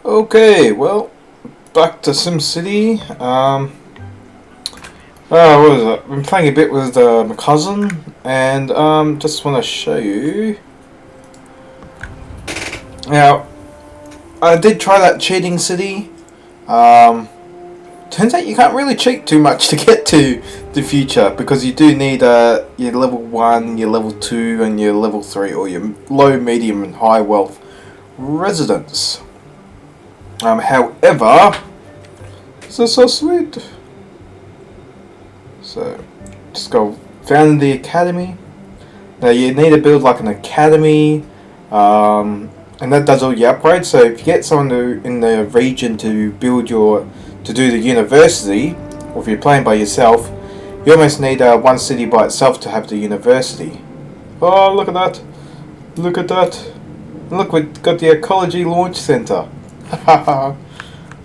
Okay, well, back to Simcity. What is it? I've been playing a bit with my cousin, and just want to show you. Now, I did try that cheating city. Um, Turns out you can't really cheat too much to get to the future because you do need your level 1, your level 2, and your level 3, or your low, medium, and high wealth residents. However, this is so sweet. So, just go found the academy. Now you need to build like an academy, and that does all your upgrades. So if you get someone in the region to do the university, or if you're playing by yourself, you almost need one city by itself to have the university. Oh, look at that! Look at that! Look, we've got the ecology launch center.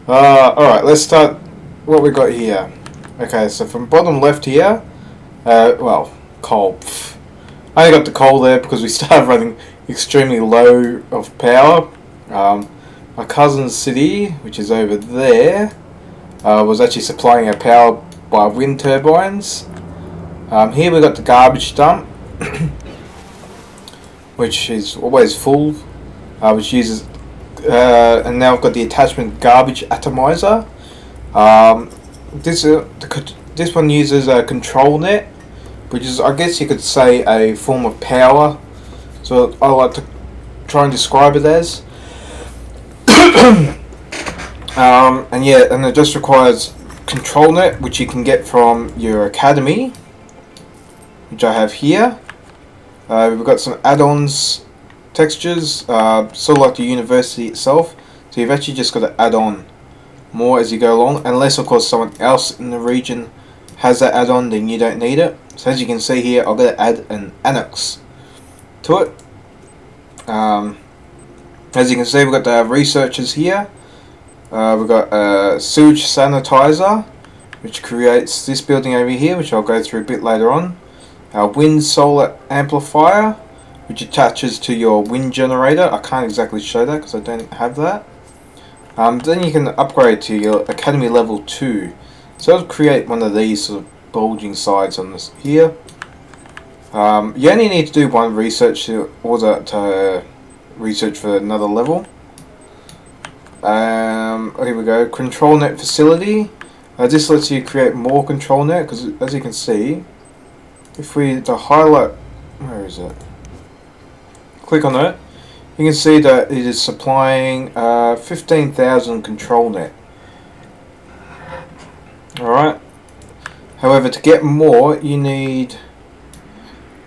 Alright, let's start what we got here. Okay, so from bottom left here, coal. I only got the coal there because we started running extremely low of power. My cousin's city, which is over there, was actually supplying our power by wind turbines. Here we got the garbage dump, which is always full, which uses, and now I've got the attachment garbage atomizer. This one uses a control net, which is, I guess you could say, a form of power. So I like to try and describe it as. And it just requires control net, which you can get from your academy, which I have here. We've got some add-ons textures, sort of like the university itself. So you've actually just got to add on more as you go along, unless of course someone else in the region has that add-on, then you don't need it. So as you can see here, I've got to add an annex to it. As you can see, we've got the researchers here. We've got a sewage sanitizer, which creates this building over here, which I'll go through a bit later on. Our wind solar amplifier, which attaches to your wind generator. I can't exactly show that because I don't have that. Then you can upgrade to your academy level 2. So it'll create one of these sort of bulging sides on this here. You only need to do one research in order to research for another level. Here we go, control net facility. This lets you create more control net, because as you can see, if we highlight, where is it? Click on it. You can see that it is supplying 15,000 control net. Alright. However, to get more, you need...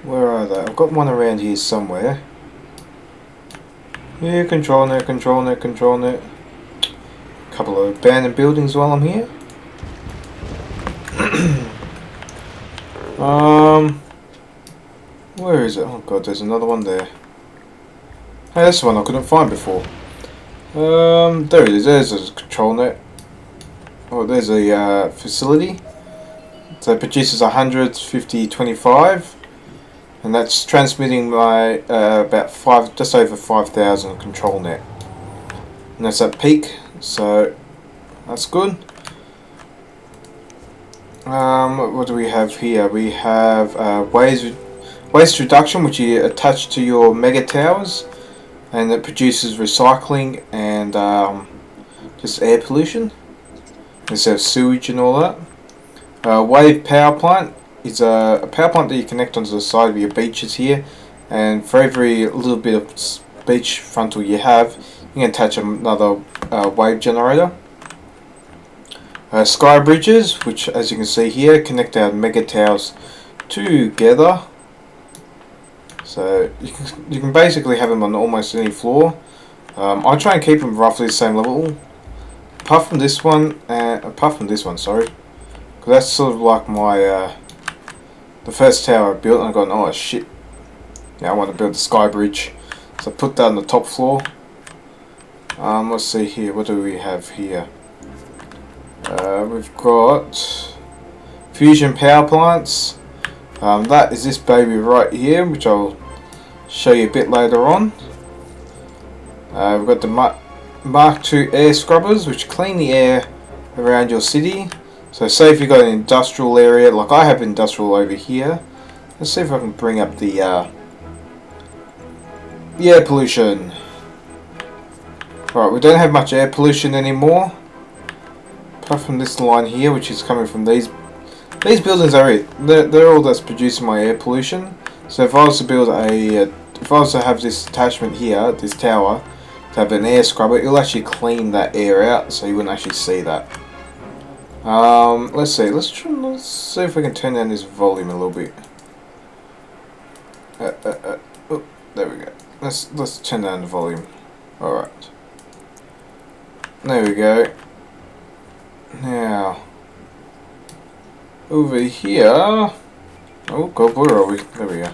Where are they? I've got one around here somewhere. Yeah, control net, control net, control net. Couple of abandoned buildings while I'm here. Where is it? Oh god, there's another one there. Hey, that's the one I couldn't find before. There it is. There's a control net. Oh, there's a facility. So it produces 100, 50, 25, and that's transmitting my just over 5,000 control net. And that's at peak, so that's good. What do we have here? We have waste reduction, which you attach to your mega towers, and it produces recycling and just air pollution instead of sewage and all that. Wave power plant is a power plant that you connect onto the side of your beaches here, and for every little bit of beach frontal you have, you can attach another wave generator. Sky bridges, which as you can see here, connect our mega towers together. So you can basically have them on almost any floor. I try and keep them roughly the same level, apart from this one, sorry, because that's sort of like my the first tower I built, and I got, oh shit, now I want to build the sky bridge, so I put that on the top floor. Let's see here, what do we have here? We've got fusion power plants. That is this baby right here, which I'll show you a bit later on. We've got the Mark II air scrubbers, which clean the air around your city. So say if you've got an industrial area, like I have industrial over here. Let's see if I can bring up the air pollution. Right, we don't have much air pollution anymore. Apart from this line here, which is coming from these buildings are it. They're all that's producing my air pollution. So if I was to build if I was to have this attachment here, this tower, to have an air scrubber, it'll actually clean that air out, so you wouldn't actually see that. Let's see. Let's see if we can turn down this volume a little bit. Oh, there we go. Let's turn down the volume. All right. There we go. Now, over here. Oh God, where are we? There we go.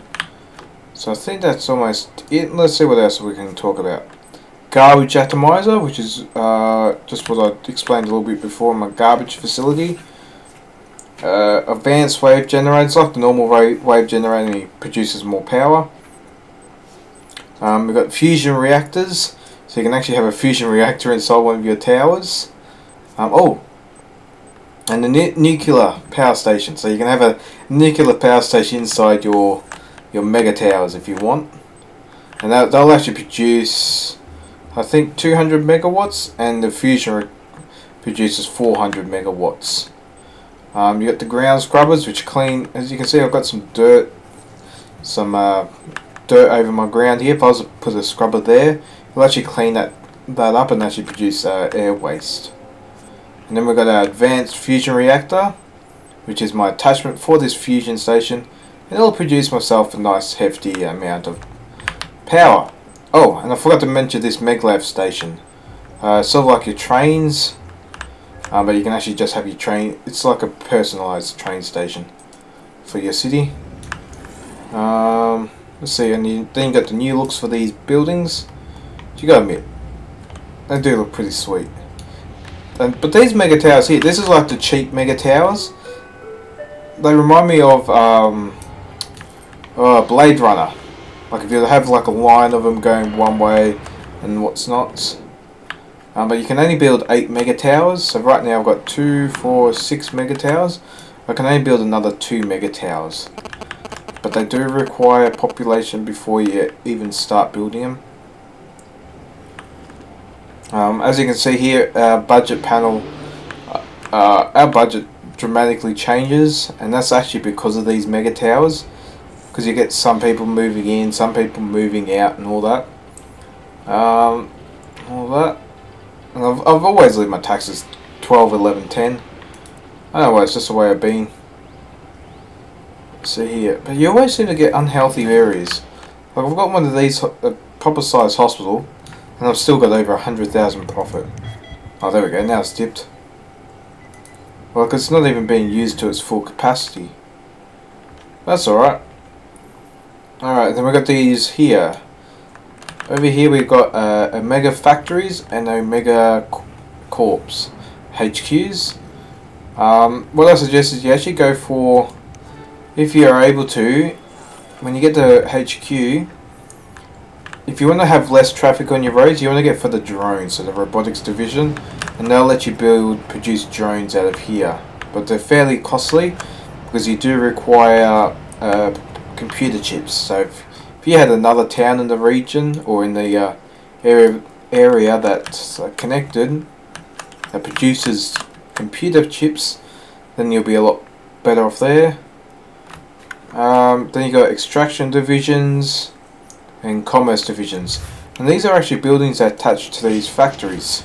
So I think that's almost it. Let's see what else we can talk about. Garbage atomizer, which is just what I explained a little bit before, my garbage facility. Advanced wave generator. It's like the normal wave generator, and it produces more power. We've got fusion reactors, so you can actually have a fusion reactor inside one of your towers. And the nuclear power station, so you can have a nuclear power station inside your mega towers if you want, and they'll actually produce, I think, 200 megawatts, and the fusion produces 400 megawatts. You got the ground scrubbers, which clean. As you can see, I've got some dirt over my ground here. If I was to put a scrubber there, it'll actually clean that up and actually produce air waste. And then we've got our advanced fusion reactor, which is my attachment for this fusion station, and it'll produce myself a nice hefty amount of power. Oh, and I forgot to mention this maglev station. Sort of like your trains, but you can actually just have your train. It's like a personalized train station for your city. Let's see, and then you got the new looks for these buildings. You gotta admit, they do look pretty sweet. But these mega towers here, this is like the cheap mega towers. They remind me of Blade Runner. Like if you have like a line of them going one way and what's not. But you can only build 8 mega towers. So right now I've got 2, 4, 6 mega towers. I can only build another 2 mega towers. But they do require population before you even start building them. As you can see here, our budget panel, our budget dramatically changes, and that's actually because of these mega towers. Because you get some people moving in, some people moving out, and all that. And I've always lived my taxes 12, 11, 10. I don't know, it's just the way I've been. See here, but you always seem to get unhealthy areas. Like I've got one of these, a proper sized hospital, and I've still got over 100,000 profit. Oh, there we go. Now it's dipped. Well, because it's not even being used to its full capacity. That's alright. Alright, then we've got these here. Over here we've got Omega Factories and Omega Corps HQs. What I suggest is you actually go for, if you are able to, when you get to HQ, if you want to have less traffic on your roads, you want to get for the drones, so the robotics division, and they'll let you produce drones out of here. But they're fairly costly because you do require computer chips. So if you had another town in the region or in the area that's connected that produces computer chips, then you'll be a lot better off there. Then you got extraction divisions and commerce divisions, and these are actually buildings that attach to these factories.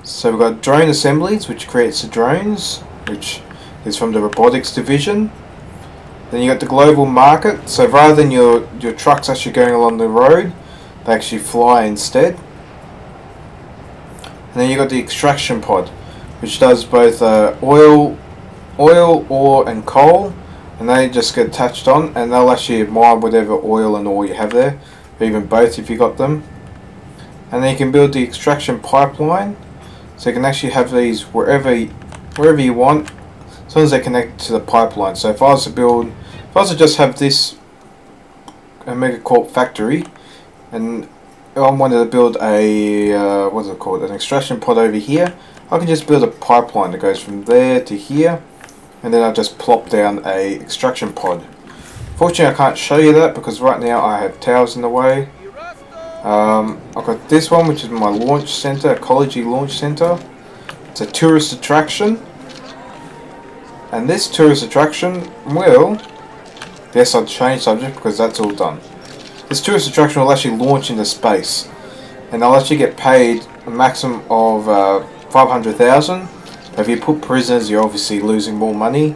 So we've got drone assemblies, which creates the drones, which is from the robotics division. Then you got the global market, so rather than your trucks actually going along the road, they actually fly instead. And then you got the extraction pod, which does both oil, ore and coal, and they just get attached on, and they'll actually mine whatever oil and ore you have there, or even both if you got them. And then you can build the extraction pipeline, so you can actually have these wherever you want, as long as they're connected to the pipeline. So if I was to just have this Omega Corp factory, and I wanted to build a what's it called, an extraction pod over here, I can just build a pipeline that goes from there to here, and then I'll just plop down a extraction pod. Fortunately, I can't show you that because right now I have towers in the way. I've got this one, which is my launch center, ecology launch center. It's a tourist attraction, and this tourist attraction will, yes, I'll change subject because that's all done. This tourist attraction will actually launch into space, and I'll actually get paid a maximum of 500,000. If you put prisoners, you're obviously losing more money.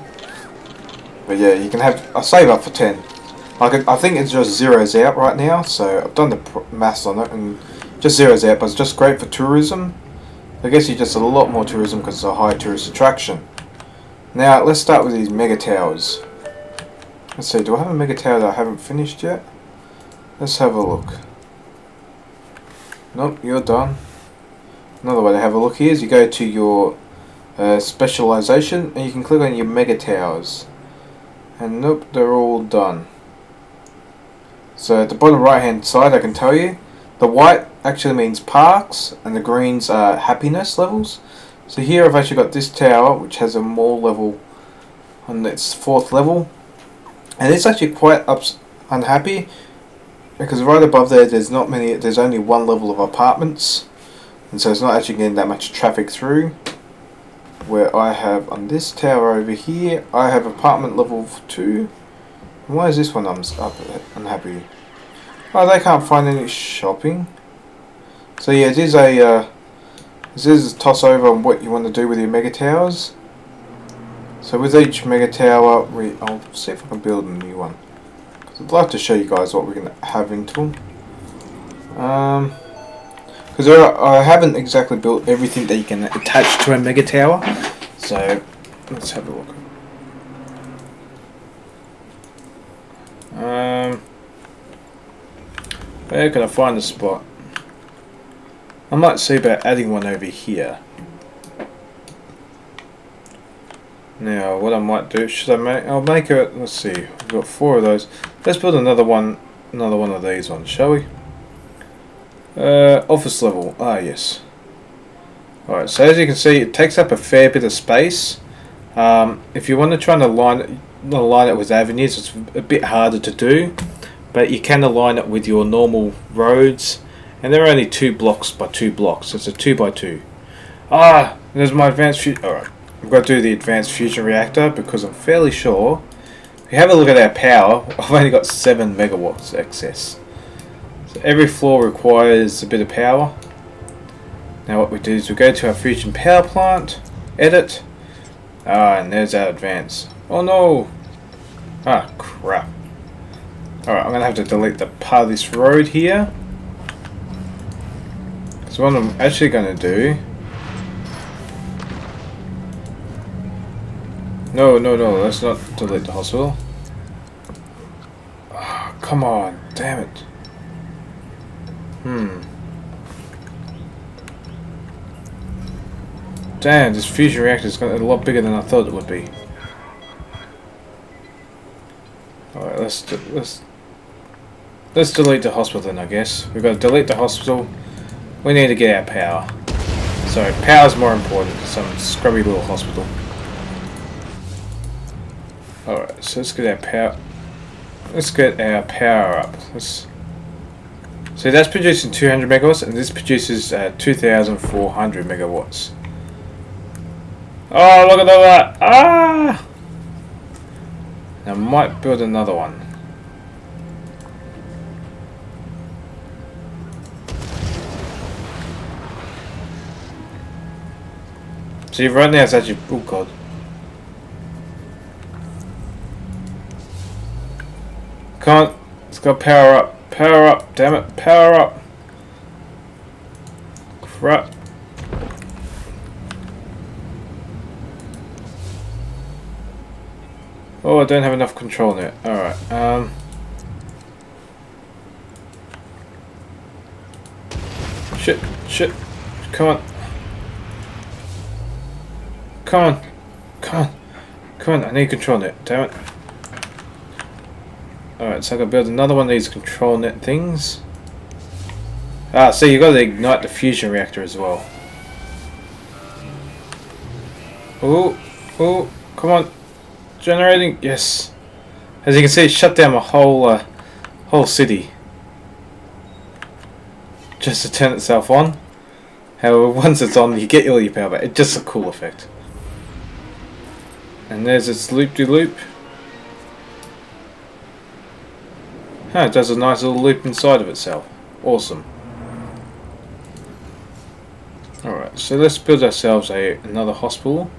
But yeah, you can have. I'll save up for 10. I think it just zeroes out right now, so I've done the maths on it and just zeroes out. But it's just great for tourism. I guess you just a lot more tourism because it's a high tourist attraction. Now let's start with these mega towers. Let's see. Do I have a mega tower that I haven't finished yet? Let's have a look. Nope, you're done. Another way to have a look here is you go to your specialization and you can click on your mega towers. And nope, they're all done. So at the bottom right hand side, I can tell you, the white actually means parks and the greens are happiness levels. So here I've actually got this tower which has a mall level on its 4th level, and it's actually quite unhappy because right above there there's only one level of apartments, and so it's not actually getting that much traffic through. Where I have on this tower over here, I have apartment level 2. Why is this one unhappy? Oh, they can't find any shopping. So yeah, this is a toss over on what you want to do with your mega towers. So with each mega tower, I'll see if I can build a new one. I'd like to show you guys what we're going to have into them. Because I haven't exactly built everything that you can attach to a mega tower. So let's have a look. Where can I find the spot? I might see about adding one over here. Now what I might do, I'll make it, let's see, we've got 4 of those. Let's build another one of these ones, shall we? Office level. Ah, yes. Alright, so as you can see, it takes up a fair bit of space. If you want to try and align it with avenues, it's a bit harder to do. But you can align it with your normal roads. And they're only 2 blocks by 2 blocks. So it's a 2 by 2. Ah, there's my advanced fusion. Alright, I've got to do the advanced fusion reactor because I'm fairly sure. If you have a look at our power, I've only got 7 megawatts excess. Every floor requires a bit of power. Now what we do is we go to our fusion power plant, edit, and there's our advance. Oh no! Ah, crap. Alright, I'm going to have to delete the part of this road here. So what I'm actually going to do... No, let's not delete the hospital. Oh, come on, damn it. Damn, this fusion reactor is a lot bigger than I thought it would be. Alright, let's delete the hospital then, I guess. We've got to delete the hospital. We need to get our power. So, power's more important than some scrubby little hospital. Alright, so let's get our power. Let's get our power up. So that's producing 200 megawatts, and this produces 2,400 megawatts. Oh, look at all that! Ah! I might build another one. See, right now it's actually... Oh god. Come on, it's got power up. Power up, damn it, power up. Crap. Oh, I don't have enough control in it. Alright, Shit. Come on. Come on, I need control net, damn it. Alright, so I can build another one of these control net things. Ah, so you got to ignite the fusion reactor as well. Oh, oh, come on. Generating, yes. As you can see, it shut down my whole city. Just to turn itself on. However, once it's on, you get all your power back. It's just a cool effect. And there's its loop-de-loop. Huh, it does a nice little loop inside of itself. Awesome. Alright, so let's build ourselves another hospital.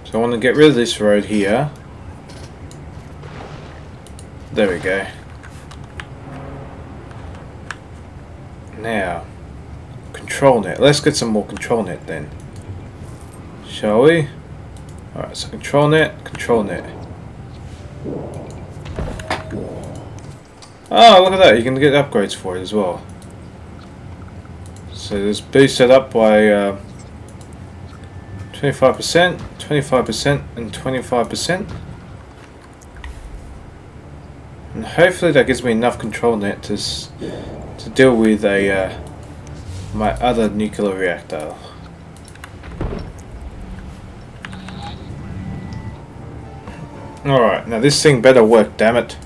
So I want to get rid of this road here. There we go. Now, control net. Let's get some more control net then. Shall we? Alright, so control net, control net. Oh, look at that. You can get upgrades for it as well. So let's boost it up by 25%, 25%, and 25%. And hopefully that gives me enough control net to deal with my other nuclear reactor. Alright, now this thing better work, damn it.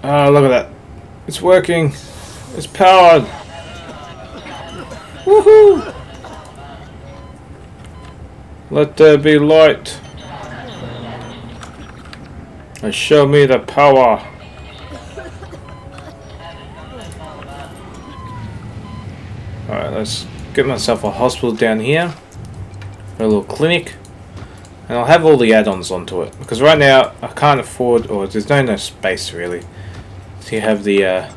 Oh, look at that. It's working. It's powered. Woohoo! Let there be light. And show me the power. Alright, let's get myself a hospital down here. A little clinic. And I'll have all the add-ons onto it. Because right now, I can't afford, or there's no space really. So you have the, I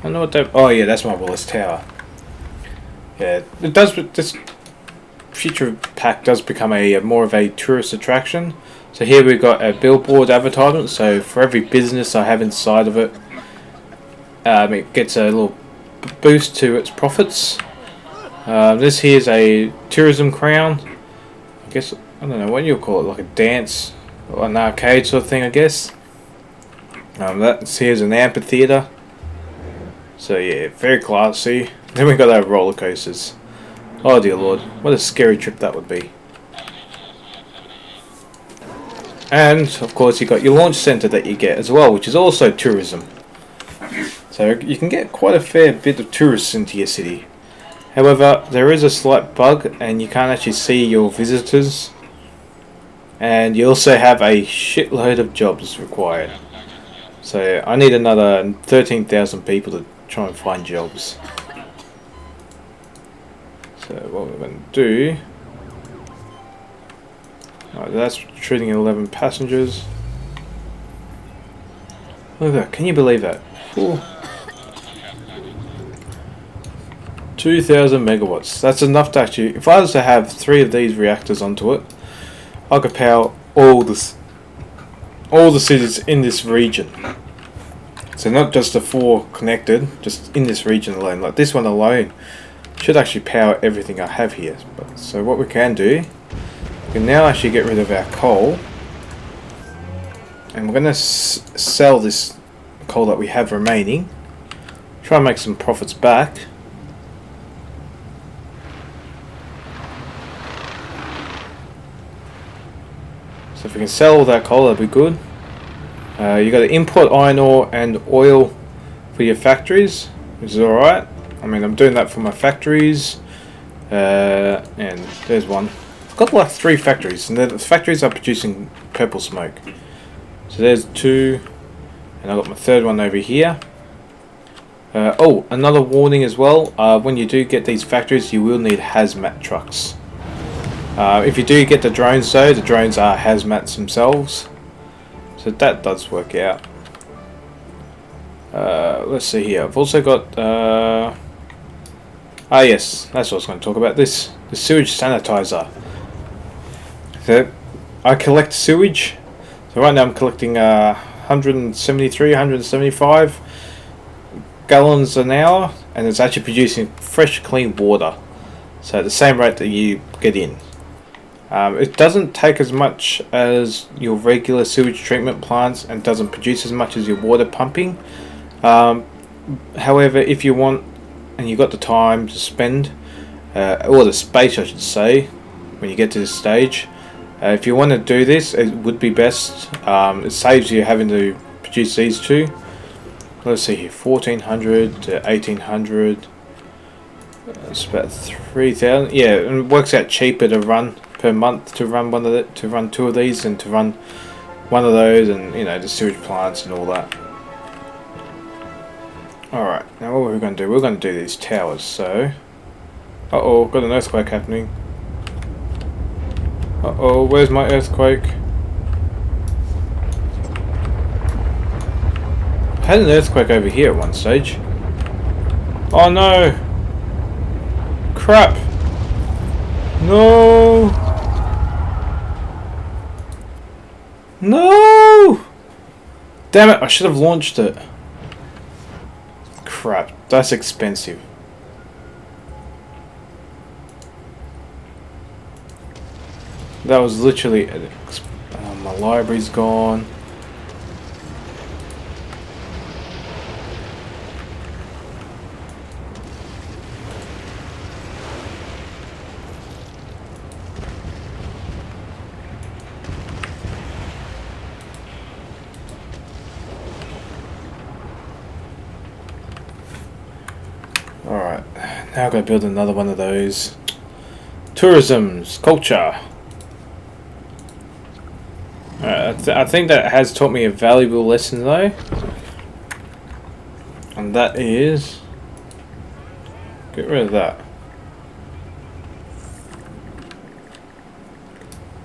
know what that, oh yeah, that's my Willis Tower. Yeah, it does, this future pack does become a more of a tourist attraction. So here we've got a billboard advertisement, so for every business I have inside of it, it gets a little boost to its profits. This here is a tourism crown. I guess, I don't know what you'll call it, like a dance or an arcade sort of thing, I guess. That here's an amphitheater. So yeah, very classy. Then we got our roller coasters. Oh dear lord, what a scary trip that would be. And of course you got your launch center that you get as well, which is also tourism. So you can get quite a fair bit of tourists into your city. However, there is a slight bug and you can't actually see your visitors. And you also have a shitload of jobs required. So I need another 13,000 people to try and find jobs. So what we're going to do... Right, that's treating 11 passengers. Look at that, can you believe that? Ooh. 2,000 megawatts. That's enough to actually... If I was to have 3 of these reactors onto it, I could power all the cities in this region. So not just the 4 connected, just in this region alone. Like this one alone should actually power everything I have here. So what we can do, we can now actually get rid of our coal. And we're going to sell this coal that we have remaining. Try and make some profits back. So if we can sell all that coal, that'd be good. You got to import iron ore and oil for your factories, which is alright. I mean, I'm doing that for my factories. And there's one. I've got like 3 factories, and the factories are producing purple smoke. So there's 2, and I've got my 3rd one over here. Oh, another warning as well. When you do get these factories, you will need hazmat trucks. If you do get the drones though, the drones are hazmats themselves. So that does work out. Let's see here. I've also got... yes, that's what I was going to talk about. The sewage sanitizer. So I collect sewage. So right now I'm collecting 173, 175 gallons an hour, and it's actually producing fresh, clean water. So at the same rate that you get in. It doesn't take as much as your regular sewage treatment plants and doesn't produce as much as your water pumping. However, if you want and you've got the time to spend, or the space I should say, when you get to this stage, if you want to do this, it would be best. It saves you having to produce these two. Let's see here, 1400 to 1800. It's about 3000. Yeah, and it works out cheaper to run per month to run two of these than to run one of those, and you know, the sewage plants and all that. Alright, now what we're going to do, we're going to do these towers, so... Uh-oh, got an earthquake happening. Uh-oh, where's my earthquake? I had an earthquake over here at one stage. Oh no! Crap! No! No! Damn it, I should have launched it. Crap, that's expensive. That was literally... my library's gone. Alright, now I've got to build another one of those. Tourism's culture. I think that has taught me a valuable lesson though. And that is... get rid of that.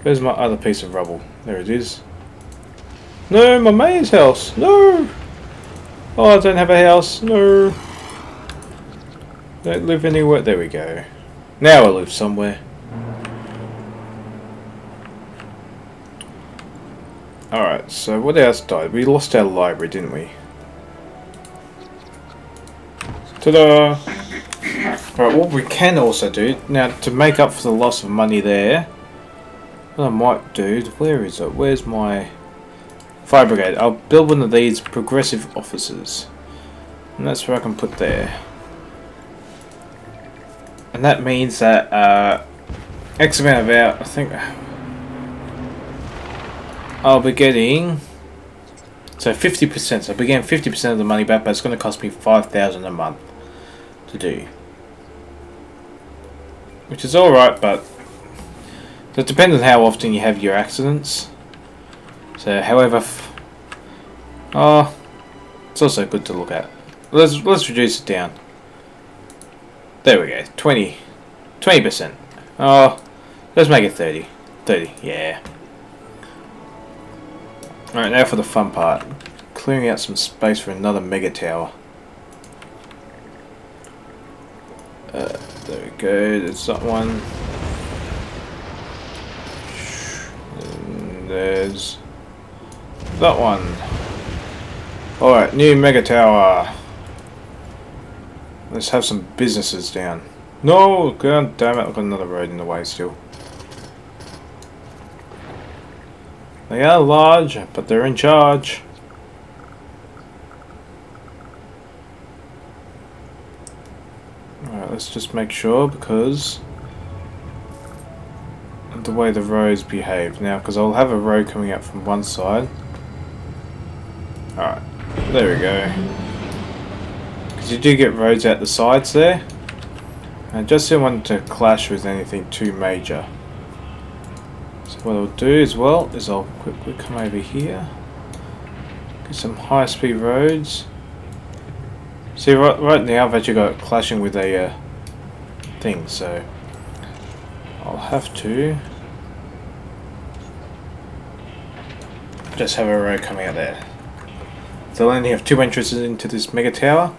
Where's my other piece of rubble? There it is. No, my mayor's house! No! Oh, I don't have a house. No! Don't live anywhere. There we go. Now I live somewhere. Alright, so what else died? We lost our library, didn't we? Ta-da! Alright, what we can also do, now to make up for the loss of money there, what I might do, where is it? Where's my fire brigade? I'll build one of these progressive officers. And that's where I can put there. And that means that X amount of I think I'll be getting, so 50%, so I'll be getting 50% of the money back, but it's going to cost me 5,000 a month to do. Which is alright, but it depends on how often you have your accidents. So however, it's also good to look at. Let's reduce it down. There we go, 20%. Oh, let's make it 30, yeah. Alright, now for the fun part. Clearing out some space for another mega tower. There we go, there's that one. And there's that one. Alright, new mega tower. Let's have some businesses down. No, god damn it, I've got another road in the way still. They are large, but they're in charge. Alright, let's just make sure, because of the way the roads behave. Now, because I'll have a road coming out from one side. Alright, there we go. Because you do get roads out the sides there. And just don't want to clash with anything too major. So what I'll do as well is I'll quickly come over here, get some high speed roads. See, right now I've actually got it clashing with a thing, so I'll have to just have a road coming out there. So I'll only have 2 entrances into this mega tower.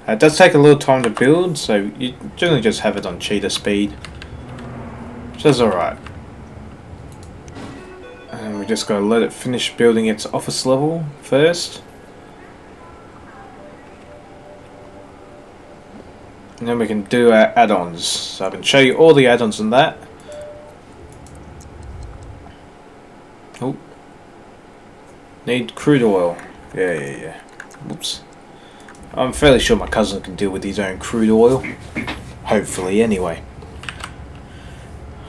It does take a little time to build, so you generally just have it on cheetah speed, which is alright. And we just gotta let it finish building its office level first. And then we can do our add-ons. So I can show you all the add-ons on that. Need crude oil. Yeah. Whoops. I'm fairly sure my cousin can deal with his own crude oil. Hopefully, anyway.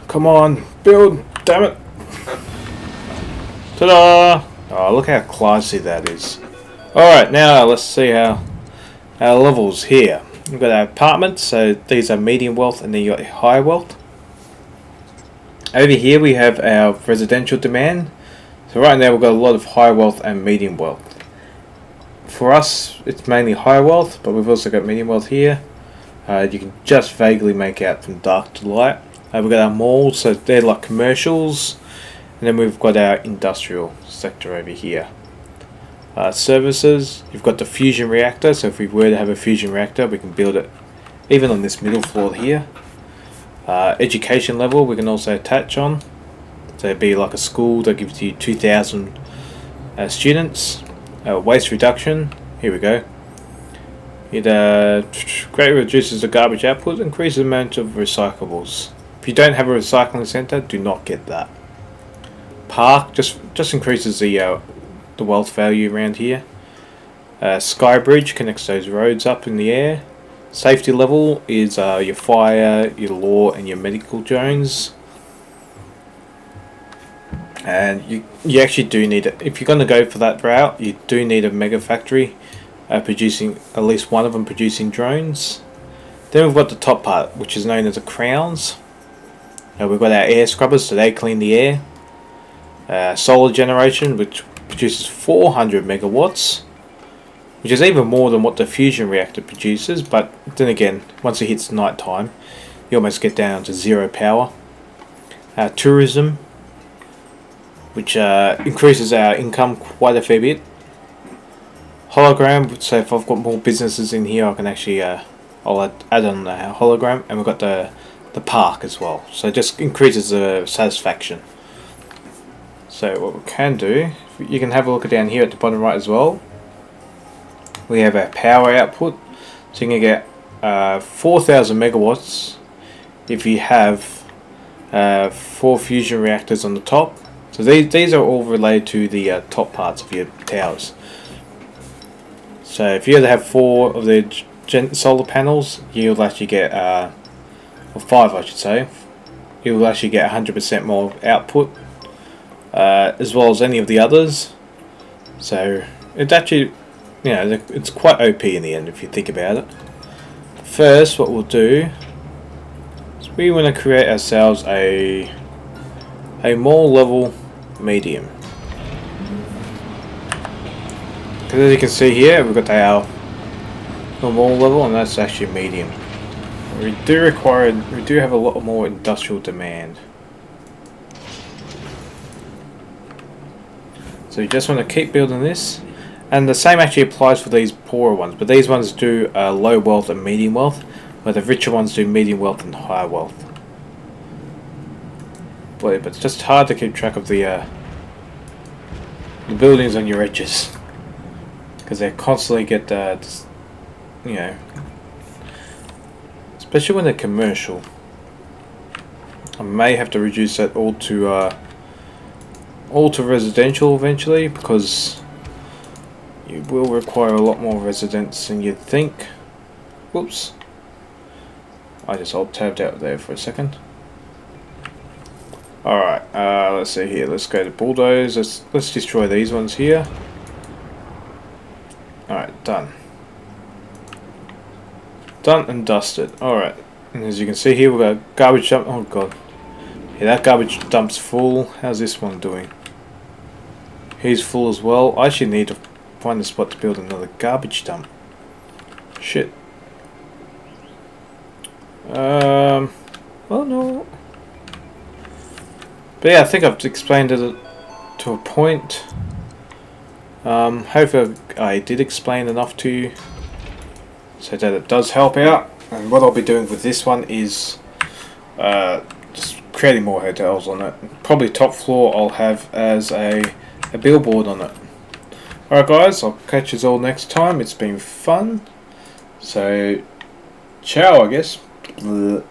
Come on, build! Damn it! Ta-da! Oh, look how classy that is. Alright, now let's see how our levels here. We've got our apartments, so these are medium wealth and then you got high wealth. Over here we have our residential demand. So right now we've got a lot of high wealth and medium wealth. For us, it's mainly high wealth, but we've also got medium wealth here. You can just vaguely make out from dark to light. We've got our malls, so they're like commercials. And then we've got our industrial sector over here. Services, you've got the fusion reactor, so if we were to have a fusion reactor, we can build it even on this middle floor here. Education level, we can also attach on. So it'd be like a school that gives you 2,000 students. Waste reduction, here we go. It greatly reduces the garbage output, increases the amount of recyclables. If you don't have a recycling centre, do not get that. Park just increases the wealth value around here. Sky bridge connects those roads up in the air. Safety level is your fire, your law, and your medical zones. And you actually do need it. If you're going to go for that route, you do need a mega factory producing, at least one of them producing drones. Then we've got the top part, which is known as the crowns. We've got our air scrubbers, so they clean the air. Solar generation, which produces 400 megawatts, which is even more than what the fusion reactor produces, but then again, once it hits night time, you almost get down to zero power. Tourism, which increases our income quite a fair bit. Hologram, so if I've got more businesses in here, I can actually I'll add on the hologram, and we've got the park as well, so it just increases the satisfaction. So what we can do, you can have a look down here at the bottom right as well. We have our power output, so you can get 4,000 megawatts if you have 4 fusion reactors on the top. So these are all related to the top parts of your towers. So if you had to have 4 of the solar panels, you'll actually get, or 5 I should say, you'll actually get 100% more output, as well as any of the others. So it's actually, you know, it's quite OP in the end if you think about it. First, what we'll do is we want to create ourselves a mall level medium. Because as you can see here, we've got our mall level, and that's actually medium. We do have a lot more industrial demand. So you just want to keep building this, and the same actually applies for these poorer ones, but these ones do low wealth and medium wealth, where the richer ones do medium wealth and high wealth. But it's just hard to keep track of the buildings on your edges, because they constantly get you know, especially when they're commercial. I may have to reduce that all to residential eventually, because you will require a lot more residents than you'd think. Whoops, I just alt-tabbed out there for a second. Alright, let's see here, let's go to bulldoze, let's destroy these ones here. Alright, done. Done and dusted. Alright, and as you can see here, we've got a garbage dump. Oh god. Yeah, that garbage dump's full. How's this one doing? He's full as well. I actually need to find a spot to build another garbage dump. Shit. Well, no. But yeah, I think I've explained it to a point. Hopefully I did explain enough to you so that it does help out. And what I'll be doing with this one is just creating more hotels on it. Probably top floor I'll have as a billboard on it. Alright guys, I'll catch you all next time. It's been fun. So, ciao I guess. Blech.